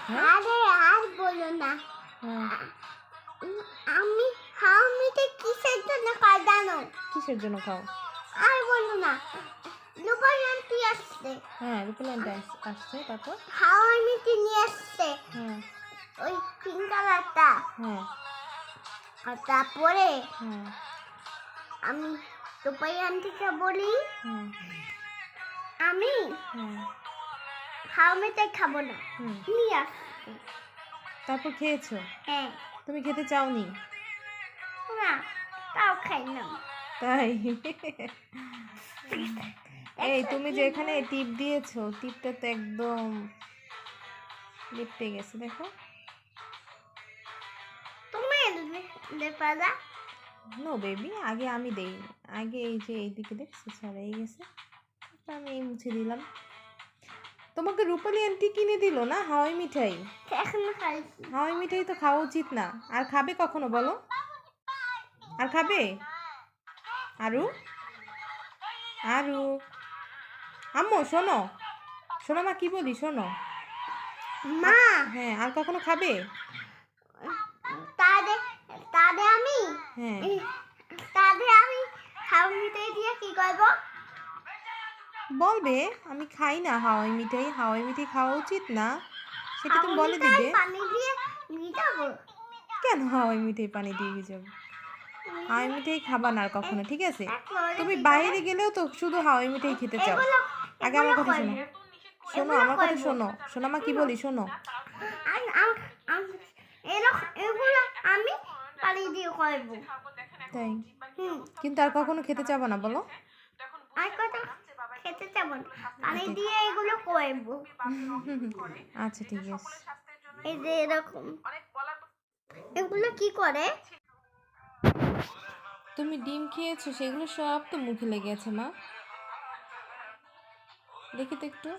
হ্যাঁ আরে আর বলো না। হ্যাঁ আমি হামিতে কিসের জন্য খাই জানো? কিসের জন্য খাও? আর বলো না। লুপাই আন্টি আসছে। হ্যাঁ রূপালী আন্টি আসছে, তারপর? হাওয়াই মিষ্টি নিয়ে আসছে। হ্যাঁ ওই পিঙ্ক কালারটা। হ্যাঁ আর তারপরে হ্যাঁ আমি লুপাই আন্টিকে বলি হ্যাঁ আমি হ্যাঁ হাওয়াইতে খাবো না, হুম নিয়ে আসছে। তারপর খেয়েছো? হ্যাঁ তুমি খেতে চাওনি? না, তাও খাই না। তাই? এই তুমি যে এখানে টিপ দিয়েছো, টিপটা তো একদম লিপটে গেছে, দেখো। তুমি পাদা নো বেবি, আগে আমি দেই। আগে এই যে এইদিকে দেখছো ছাড়াই গেছে, তারপর আমি এই মুছে দিলাম। তোমাকে রূপালী আন্টি কিনে দিল না হাওয়াই মিঠাই? এখন খাইছি। হাওয়াই মিঠাই তো খাওয়া উচিত না। আর খাবে কখনো বলো? আর খাবে? আরু আরু আম্মু শোনো, শোনো মা কি বলি, শোনো। মা হ্যাঁ, আর কখনো খাবে? তাদে তাদে আমি হ্যাঁ তাদে আমি হাওয়াইতে দিয়ে কি করব? বলবে আমি খাই না হাওয়াই মিঠাই, হাওয়াই মিঠাই খাওয়া উচিত না, সেটা তুমি বলে হাওয়াইতে দিবে। পানি দিয়ে নিয়ে যাবো। কেন হাওয়াই মিঠাই পানি দিয়ে ভিজাবো? হাওয়াই মিঠাই খাবা না আর কখনো, ঠিক আছে? তুমি বাইরে গেলেও তো শুধু হাওয়াই মিঠাই খেতে চাও। এগুলো আগে আমার কথা শোনো, করবো। শোনো এগুলো আমার কথা করবো। শোনো, শোনো মা কি বলি, শোনো। এগুলো আমি পানি দিয়ে করবো। তাই? হুম, কিন্তু আর কখনো খেতে চাবো না বলো? আর কথা খেতে চাবো না, পানি দিয়ে এগুলো করবো। আচ্ছা ঠিক আছে। এই যে এরকম এগুলো কি করে? তুমি ডিম খেয়েছো, সেগুলো সব তো মুখে লেগে আছে মা, দেখি তো একটু।